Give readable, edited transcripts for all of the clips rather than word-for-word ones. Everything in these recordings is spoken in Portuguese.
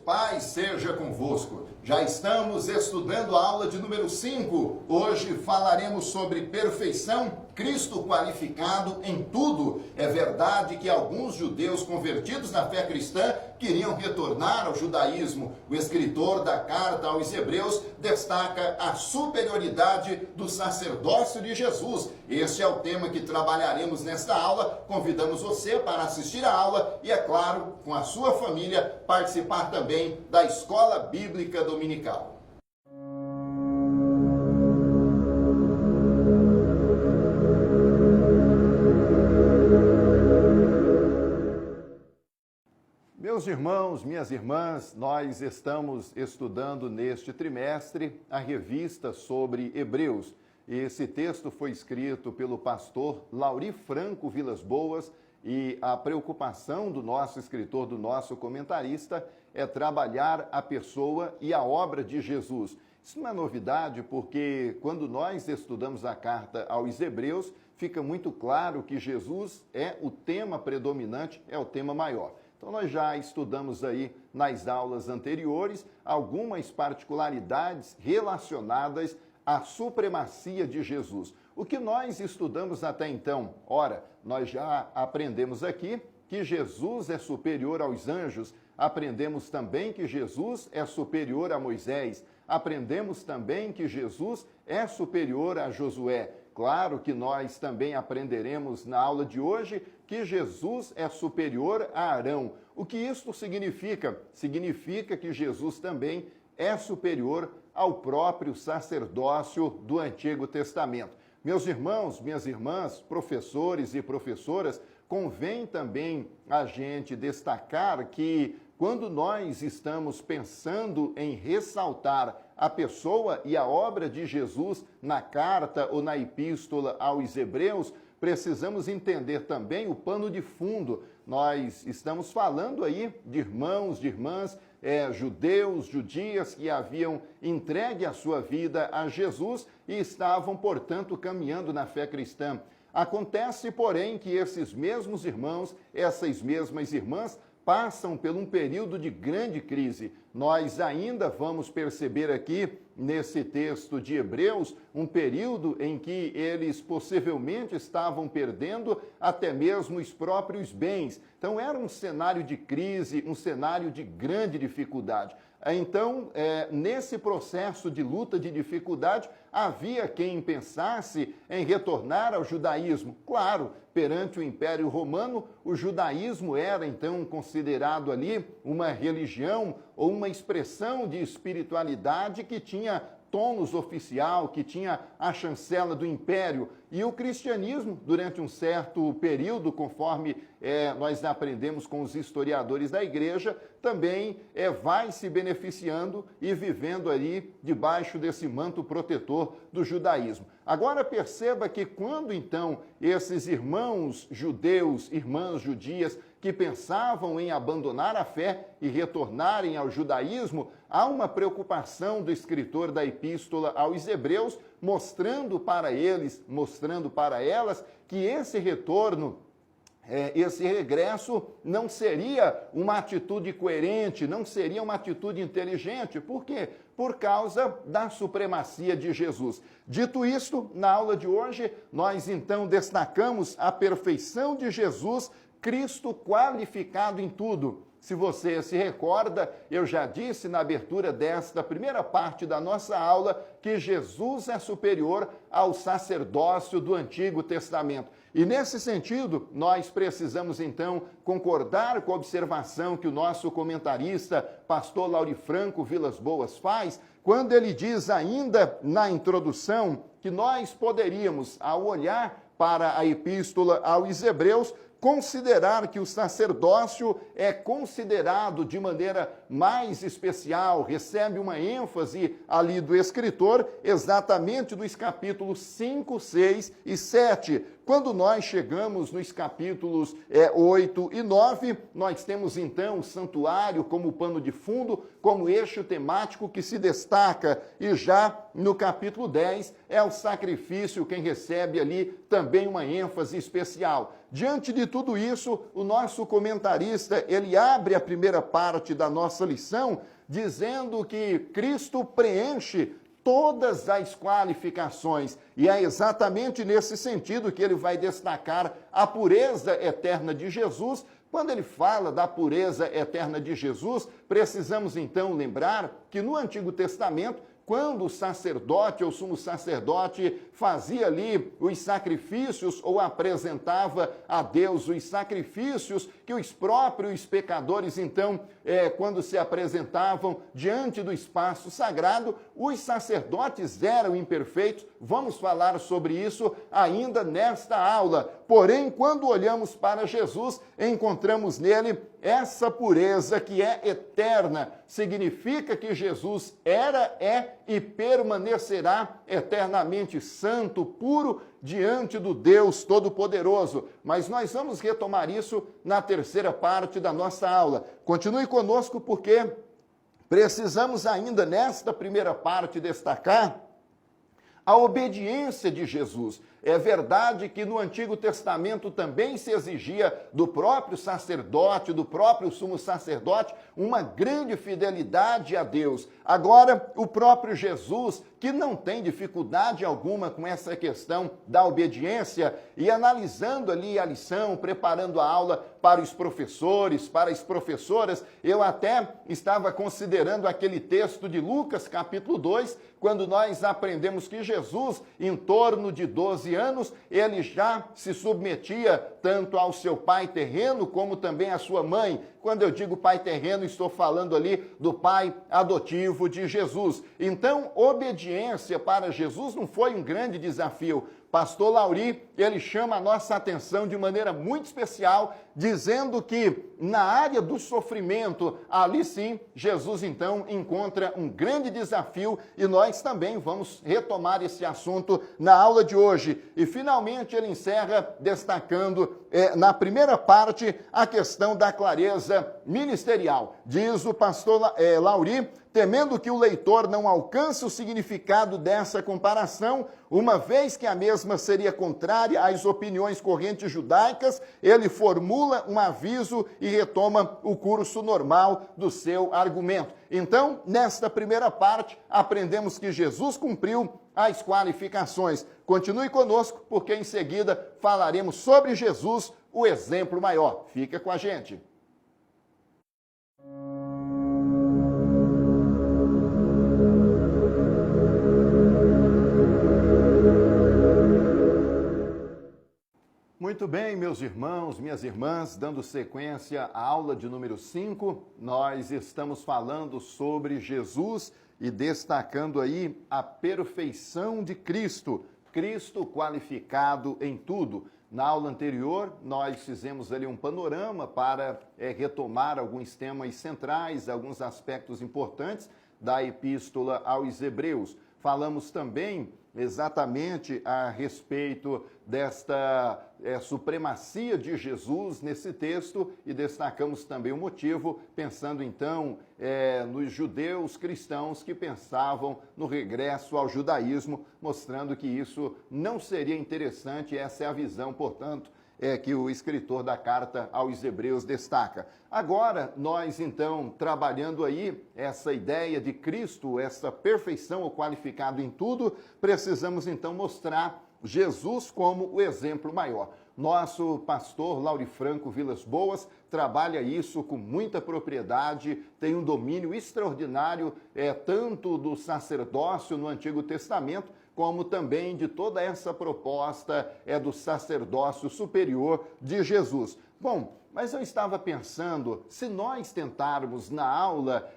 paz seja convosco. Já estamos estudando a aula de número 5. Hoje falaremos sobre perfeição, Cristo qualificado em tudo. É verdade que alguns judeus convertidos na fé cristã queriam retornar ao judaísmo. O escritor da carta aos Hebreus destaca a superioridade do sacerdócio de Jesus. Este é o tema que trabalharemos nesta aula. Convidamos você para assistir a aula e, é claro, com a sua família, participar também da Escola Bíblica Dominical. Meus irmãos, minhas irmãs, nós estamos estudando neste trimestre a revista sobre Hebreus. Esse texto foi escrito pelo pastor Lauri Franco Vilas Boas e a preocupação do nosso escritor, do nosso comentarista, é trabalhar a pessoa e a obra de Jesus. Isso não é novidade, porque quando nós estudamos a carta aos Hebreus, fica muito claro que Jesus é o tema predominante, é o tema maior. Então nós já estudamos aí nas aulas anteriores algumas particularidades relacionadas à supremacia de Jesus. O que nós estudamos até então? Ora, nós já aprendemos aqui que Jesus é superior aos anjos, aprendemos também que Jesus é superior a Moisés, aprendemos também que Jesus é superior a Josué. Claro que nós também aprenderemos na aula de hoje que Jesus é superior a Arão. O que isso significa? Significa que Jesus também é superior ao próprio sacerdócio do Antigo Testamento. Meus irmãos, minhas irmãs, professores e professoras, convém também a gente destacar que quando nós estamos pensando em ressaltar a pessoa e a obra de Jesus na carta ou na epístola aos Hebreus, precisamos entender também o pano de fundo. Nós estamos falando aí de irmãos, de irmãs, judeus, judias que haviam entregue a sua vida a Jesus e estavam, portanto, caminhando na fé cristã. Acontece, porém, que esses mesmos irmãos, essas mesmas irmãs, passam por um período de grande crise. Nós ainda vamos perceber aqui, nesse texto de Hebreus, um período em que eles possivelmente estavam perdendo até mesmo os próprios bens. Então era um cenário de crise, um cenário de grande dificuldade. Então, nesse processo de luta, de dificuldade, havia quem pensasse em retornar ao judaísmo. Claro, perante o Império Romano, o judaísmo era então considerado ali uma religião ou uma expressão de espiritualidade que tinha tônus oficial, que tinha a chancela do império. E o cristianismo, durante um certo período, conforme nós aprendemos com os historiadores da igreja, também vai se beneficiando e vivendo ali debaixo desse manto protetor do judaísmo. Agora perceba que quando então esses irmãos judeus, irmãs judias, que pensavam em abandonar a fé e retornarem ao judaísmo, há uma preocupação do escritor da epístola aos Hebreus, mostrando para eles, mostrando para elas, que esse retorno, esse regresso não seria uma atitude coerente, não seria uma atitude inteligente. Por quê? Por causa da supremacia de Jesus. Dito isto, na aula de hoje, nós então destacamos a perfeição de Jesus, Cristo qualificado em tudo. Se você se recorda, eu já disse na abertura desta primeira parte da nossa aula que Jesus é superior ao sacerdócio do Antigo Testamento. E nesse sentido, nós precisamos então concordar com a observação que o nosso comentarista, pastor Lauri Franco Vilas Boas, faz, quando ele diz ainda na introdução que nós poderíamos, ao olhar para a epístola aos Hebreus, considerar que o sacerdócio é considerado de maneira mais especial, recebe uma ênfase ali do escritor, exatamente nos capítulos 5, 6 e 7. Quando nós chegamos nos capítulos 8 e 9, nós temos então o santuário como pano de fundo, como eixo temático que se destaca. E já no capítulo 10 é o sacrifício quem recebe ali também uma ênfase especial. Diante de tudo isso, o nosso comentarista, ele abre a primeira parte da nossa lição dizendo que Cristo preenche todas as qualificações. E é exatamente nesse sentido que ele vai destacar a pureza eterna de Jesus. Quando ele fala da pureza eterna de Jesus, precisamos então lembrar que no Antigo Testamento, quando o sacerdote ou sumo sacerdote fazia ali os sacrifícios ou apresentava a Deus os sacrifícios que os próprios pecadores, então, quando se apresentavam diante do espaço sagrado, os sacerdotes eram imperfeitos. Vamos falar sobre isso ainda nesta aula. Porém, quando olhamos para Jesus, encontramos nele essa pureza que é eterna. Significa que Jesus era, é e permanecerá eternamente santo, puro, diante do Deus Todo-Poderoso. Mas nós vamos retomar isso na terceira parte da nossa aula. Continue conosco porque precisamos ainda nesta primeira parte destacar a obediência de Jesus. É verdade que no Antigo Testamento também se exigia do próprio sacerdote, do próprio sumo sacerdote, uma grande fidelidade a Deus. Agora, o próprio Jesus, que não tem dificuldade alguma com essa questão da obediência, e analisando ali a lição, preparando a aula para os professores, para as professoras, eu até estava considerando aquele texto de Lucas, capítulo 2, quando nós aprendemos que Jesus, em torno de 12 anos, ele já se submetia tanto ao seu pai terreno, como também à sua mãe. Quando eu digo pai terreno, estou falando ali do pai adotivo de Jesus. Então, obediência para Jesus não foi um grande desafio. Pastor Lauri, ele chama a nossa atenção de maneira muito especial, dizendo que na área do sofrimento, ali sim, Jesus então encontra um grande desafio e nós também vamos retomar esse assunto na aula de hoje. E finalmente ele encerra destacando na primeira parte a questão da clareza ministerial. Diz o pastor Lauri, temendo que o leitor não alcance o significado dessa comparação, uma vez que a mesma seria contrária às opiniões correntes judaicas, ele formula um aviso e retoma o curso normal do seu argumento. Então, nesta primeira parte, aprendemos que Jesus cumpriu as qualificações. Continue conosco, porque em seguida falaremos sobre Jesus, o exemplo maior. Fica com a gente. Muito bem, meus irmãos, minhas irmãs, dando sequência à aula de número 5, nós estamos falando sobre Jesus e destacando aí a perfeição de Cristo, Cristo qualificado em tudo. Na aula anterior, nós fizemos ali um panorama para retomar alguns temas centrais, alguns aspectos importantes da Epístola aos Hebreus. Falamos também exatamente a respeito desta supremacia de Jesus nesse texto e destacamos também o motivo, pensando então nos judeus cristãos que pensavam no regresso ao judaísmo, mostrando que isso não seria interessante. Essa é a visão, portanto, que o escritor da carta aos Hebreus destaca. Agora, nós então, trabalhando aí essa ideia de Cristo, essa perfeição, o qualificado em tudo, precisamos então mostrar Jesus como o exemplo maior. Nosso pastor Lauri Franco Vilas Boas trabalha isso com muita propriedade, tem um domínio extraordinário, tanto do sacerdócio no Antigo Testamento, como também de toda essa proposta do sacerdócio superior de Jesus. Bom, mas eu estava pensando, se nós tentarmos na aula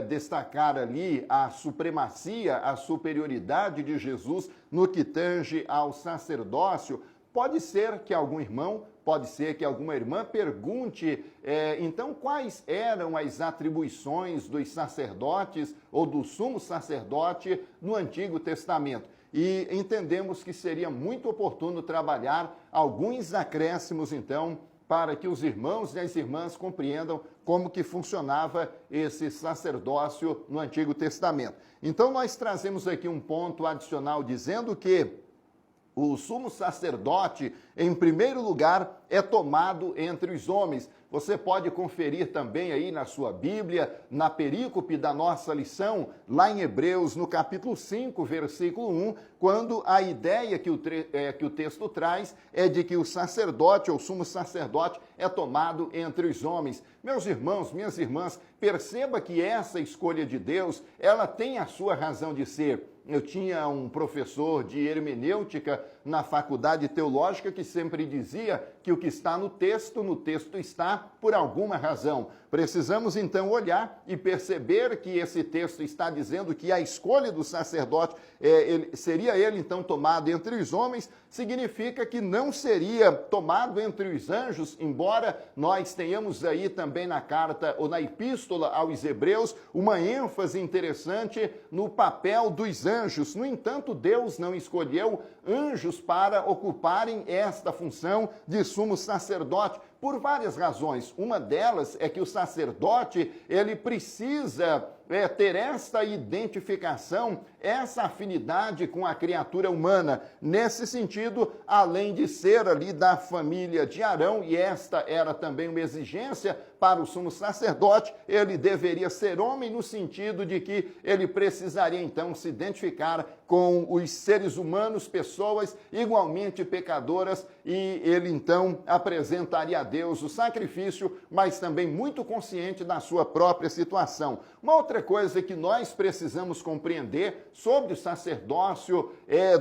destacar ali a supremacia, a superioridade de Jesus no que tange ao sacerdócio, pode ser que algum irmão, pode ser que alguma irmã pergunte, então, quais eram as atribuições dos sacerdotes ou do sumo sacerdote no Antigo Testamento? E entendemos que seria muito oportuno trabalhar alguns acréscimos, então, para que os irmãos e as irmãs compreendam como que funcionava esse sacerdócio no Antigo Testamento. Então, nós trazemos aqui um ponto adicional dizendo que o sumo sacerdote, em primeiro lugar, é tomado entre os homens. Você pode conferir também aí na sua Bíblia, na perícope da nossa lição, lá em Hebreus, no capítulo 5, versículo 1, quando a ideia que o texto traz é de que o sacerdote, ou sumo sacerdote, é tomado entre os homens. Meus irmãos, minhas irmãs, perceba que essa escolha de Deus, ela tem a sua razão de ser. Eu tinha um professor de hermenêutica na faculdade teológica que sempre dizia que o que está no texto está por alguma razão. Precisamos então olhar e perceber que esse texto está dizendo que a escolha do sacerdote seria ele então tomado entre os homens, significa que não seria tomado entre os anjos, embora nós tenhamos aí também na carta ou na epístola aos Hebreus uma ênfase interessante no papel dos anjos. No entanto, Deus não escolheu anjos para ocuparem esta função de sumo sacerdote, por várias razões. Uma delas é que o sacerdote, ele precisa ter esta identificação, essa afinidade com a criatura humana. Nesse sentido, além de ser ali da família de Arão, e esta era também uma exigência para o sumo sacerdote, ele deveria ser homem no sentido de que ele precisaria então se identificar com os seres humanos, pessoas igualmente pecadoras, e ele então apresentaria a Deus o sacrifício, mas também muito consciente da sua própria situação. Uma outra coisa que nós precisamos compreender sobre o sacerdócio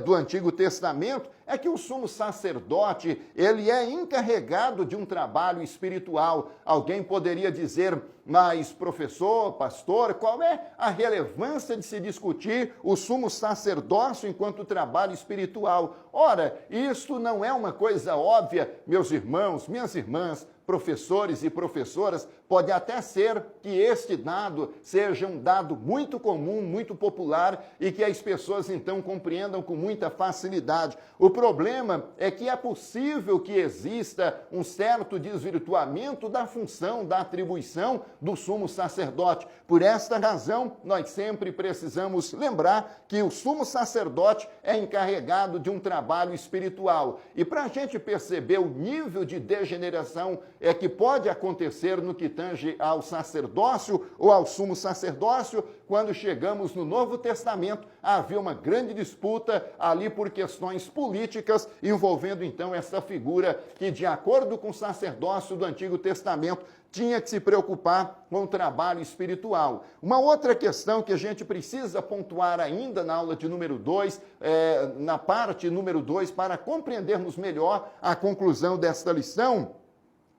do Antigo Testamento é que o sumo sacerdote, ele é encarregado de um trabalho espiritual. Alguém poderia dizer, mas professor, pastor, qual é a relevância de se discutir o sumo sacerdócio enquanto trabalho espiritual? Ora, isto não é uma coisa óbvia, meus irmãos, minhas irmãs, professores e professoras, pode até ser que este dado seja um dado muito comum, muito popular e que as pessoas então compreendam com muita facilidade. O problema é que é possível que exista um certo desvirtuamento da função, da atribuição do sumo sacerdote. Por esta razão, nós sempre precisamos lembrar que o sumo sacerdote é encarregado de um trabalho espiritual. E para a gente perceber o nível de degeneração que pode acontecer no que tange ao sacerdócio ou ao sumo sacerdócio, quando chegamos no Novo Testamento, havia uma grande disputa ali por questões políticas, envolvendo então essa figura que, de acordo com o sacerdócio do Antigo Testamento, tinha que se preocupar com o trabalho espiritual. Uma outra questão que a gente precisa pontuar ainda na aula de número 2, na parte número 2, para compreendermos melhor a conclusão desta lição,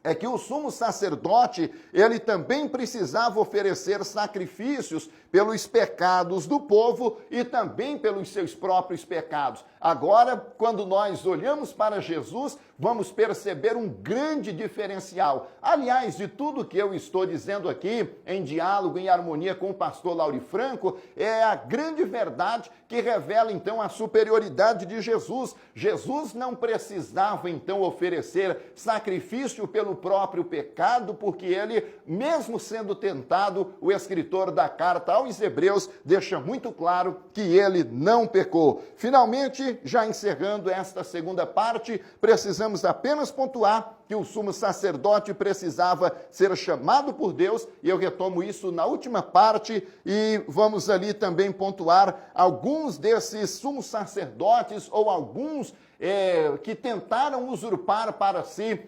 é que o sumo sacerdote, ele também precisava oferecer sacrifícios pelos pecados do povo e também pelos seus próprios pecados. Agora, quando nós olhamos para Jesus, vamos perceber um grande diferencial. Aliás, de tudo que eu estou dizendo aqui, em diálogo, em harmonia com o pastor Lauri Franco, é a grande verdade que revela, então, a superioridade de Jesus. Jesus não precisava, então, oferecer sacrifício pelo próprio pecado, porque ele, mesmo sendo tentado, o escritor da carta aos Hebreus deixa muito claro que ele não pecou. Finalmente, já encerrando esta segunda parte, precisamos apenas pontuar que o sumo sacerdote precisava ser chamado por Deus, e eu retomo isso na última parte, e vamos ali também pontuar alguns desses sumos sacerdotes ou alguns que tentaram usurpar para si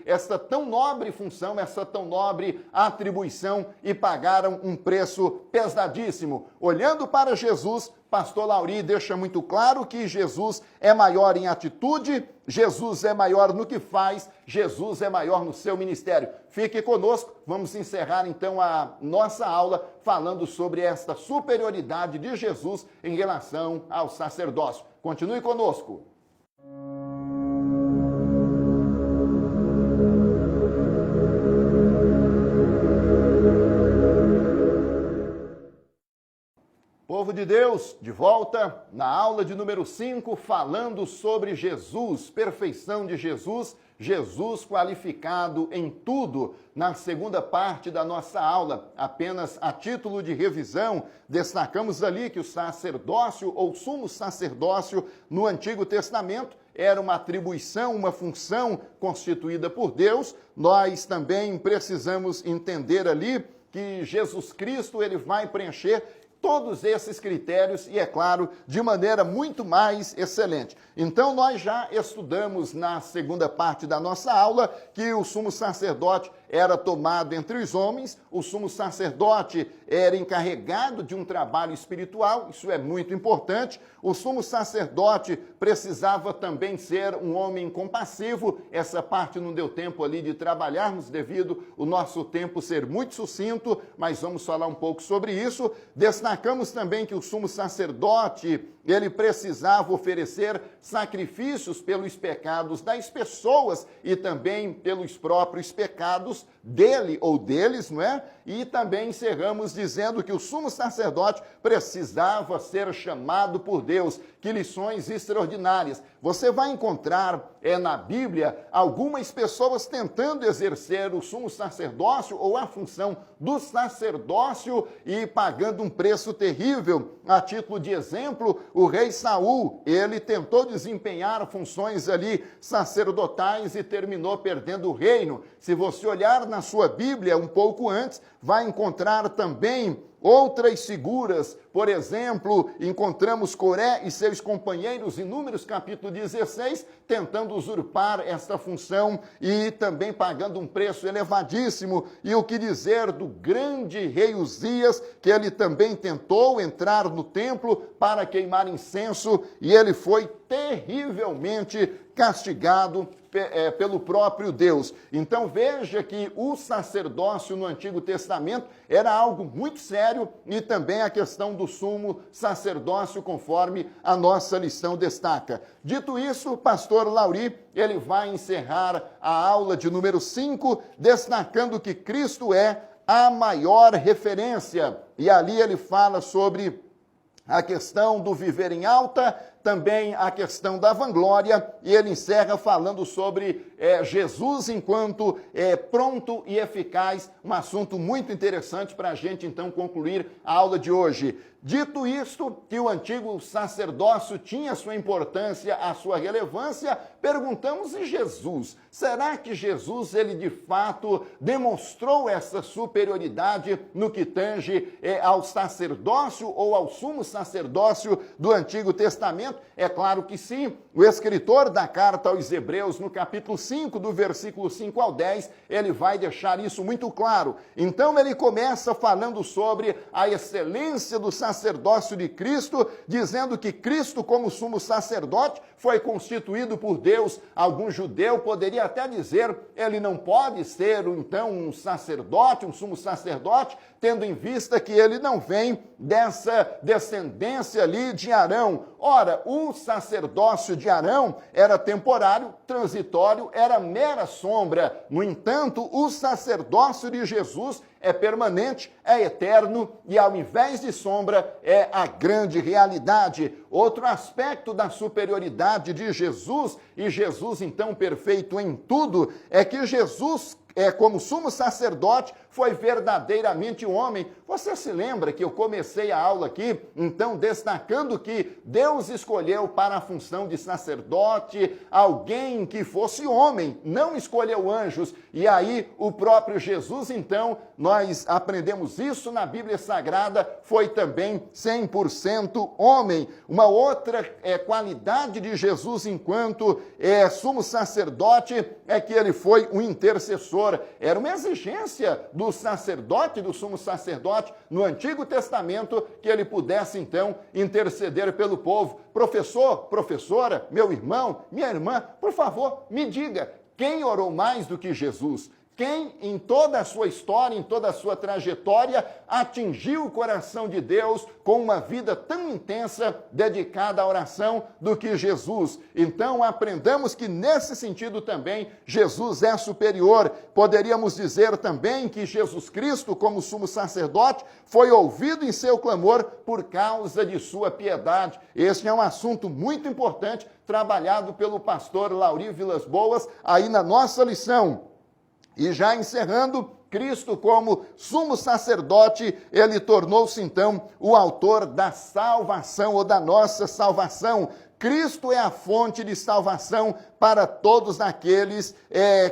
essa tão nobre função, essa tão nobre atribuição e pagaram um preço pesadíssimo. Olhando para Jesus, pastor Lauri deixa muito claro que Jesus é maior em atitude, Jesus é maior no que faz, Jesus é maior no seu ministério. Fique conosco, vamos encerrar então a nossa aula falando sobre esta superioridade de Jesus em relação ao sacerdócio. Continue conosco. Povo de Deus, de volta na aula de número 5, falando sobre Jesus, perfeição de Jesus. Jesus qualificado em tudo. Na segunda parte da nossa aula, apenas a título de revisão, destacamos ali que o sacerdócio ou sumo sacerdócio no Antigo Testamento era uma atribuição, uma função constituída por Deus. Nós também precisamos entender ali que Jesus Cristo ele vai preencher todos esses critérios e, é claro, de maneira muito mais excelente. Então, nós já estudamos na segunda parte da nossa aula que o sumo sacerdote era tomado entre os homens, o sumo sacerdote era encarregado de um trabalho espiritual, isso é muito importante. O sumo sacerdote precisava também ser um homem compassivo, essa parte não deu tempo ali de trabalharmos devido o nosso tempo ser muito sucinto, mas vamos falar um pouco sobre isso. Destacamos também que o sumo sacerdote, ele precisava oferecer sacrifícios pelos pecados das pessoas e também pelos próprios pecados dele ou deles, não é? E também encerramos dizendo que o sumo sacerdote precisava ser chamado por Deus. Que lições extraordinárias. Você vai encontrar na Bíblia algumas pessoas tentando exercer o sumo sacerdócio ou a função do sacerdócio e pagando um preço terrível. A título de exemplo, o rei Saul, ele tentou desempenhar funções ali sacerdotais e terminou perdendo o reino. Se você olhar na sua Bíblia um pouco antes, vai encontrar também outras figuras. Por exemplo, encontramos Coré e seus companheiros em Números capítulo 16, tentando usurpar esta função e também pagando um preço elevadíssimo. E o que dizer do grande rei Uzias, que ele também tentou entrar no templo para queimar incenso e ele foi terrivelmente castigado pelo próprio Deus. Então veja que o sacerdócio no Antigo Testamento era algo muito sério e também a questão do sumo sacerdócio, conforme a nossa lição destaca. Dito isso, o pastor Lauri, ele vai encerrar a aula de número 5, destacando que Cristo é a maior referência. E ali ele fala sobre a questão do viver em alta, também a questão da vanglória, e ele encerra falando sobre Jesus enquanto pronto e eficaz, um assunto muito interessante para a gente, então, concluir a aula de hoje. Dito isto, que o antigo sacerdócio tinha sua importância, a sua relevância, perguntamos em Jesus. Será que Jesus, ele de fato demonstrou essa superioridade no que tange ao sacerdócio ou ao sumo sacerdócio do Antigo Testamento? É claro que sim. O escritor da carta aos Hebreus, no capítulo 5, do versículo 5 ao 10, ele vai deixar isso muito claro. Então ele começa falando sobre a excelência do sacerdócio de Cristo, dizendo que Cristo, como sumo sacerdote, foi constituído por Deus. Algum judeu poderia até dizer, ele não pode ser, então, um sacerdote, um sumo sacerdote, tendo em vista que ele não vem dessa descendência ali de Arão. Ora, o sacerdócio de Arão era temporário, transitório, era mera sombra. No entanto, o sacerdócio de Jesus é permanente, é eterno e, ao invés de sombra, é a grande realidade. Outro aspecto da superioridade de Jesus, e Jesus, então, perfeito em tudo, é que Jesus, como sumo sacerdote, foi verdadeiramente um homem. Você se lembra que eu comecei a aula aqui, então, destacando que Deus escolheu para a função de sacerdote alguém que fosse homem, não escolheu anjos. E aí, o próprio Jesus, então, nós aprendemos isso na Bíblia Sagrada, foi também 100% homem. Uma outra qualidade de Jesus enquanto sumo sacerdote é que ele foi um intercessor. Era uma exigência do sacerdote, do sumo sacerdote, no Antigo Testamento, que ele pudesse, então, interceder pelo povo. Professor, professora, meu irmão, minha irmã, por favor, me diga, quem orou mais do que Jesus? Quem, em toda a sua história, em toda a sua trajetória, atingiu o coração de Deus com uma vida tão intensa dedicada à oração do que Jesus? Então, aprendamos que, nesse sentido também, Jesus é superior. Poderíamos dizer também que Jesus Cristo, como sumo sacerdote, foi ouvido em seu clamor por causa de sua piedade. Este é um assunto muito importante, trabalhado pelo pastor Lauri Vilas Boas, aí na nossa lição. E já encerrando, Cristo como sumo sacerdote, ele tornou-se então o autor da salvação ou da nossa salvação. Cristo é a fonte de salvação para todos aqueles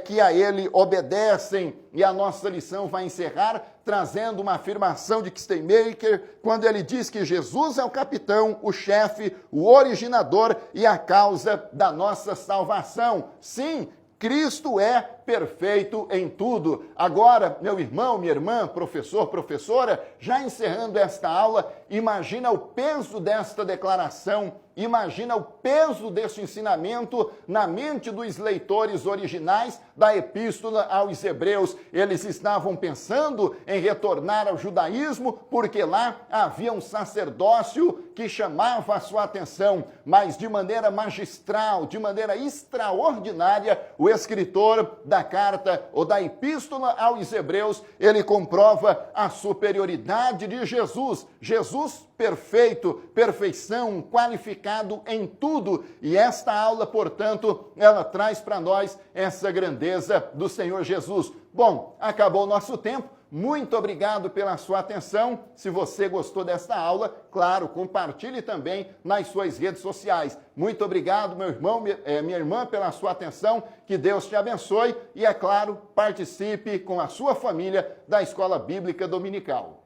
que a ele obedecem. E a nossa lição vai encerrar trazendo uma afirmação de Kistemaker, quando ele diz que Jesus é o capitão, o chefe, o originador e a causa da nossa salvação. Sim, Cristo é perfeito em tudo. Agora, meu irmão, minha irmã, professor, professora, já encerrando esta aula, imagina o peso desta declaração, imagina o peso deste ensinamento na mente dos leitores originais da Epístola aos Hebreus. Eles estavam pensando em retornar ao judaísmo, porque lá havia um sacerdócio que chamava a sua atenção, mas de maneira magistral, de maneira extraordinária, o escritor da carta ou da Epístola aos Hebreus, ele comprova a superioridade de Jesus. Jesus perfeito, perfeição, qualificado em tudo. E esta aula, portanto, ela traz para nós essa grandeza do Senhor Jesus. Bom, acabou o nosso tempo. Muito obrigado pela sua atenção. Se você gostou desta aula, claro, compartilhe também nas suas redes sociais. Muito obrigado, meu irmão, minha irmã, pela sua atenção. Que Deus te abençoe e, é claro, participe com a sua família da Escola Bíblica Dominical.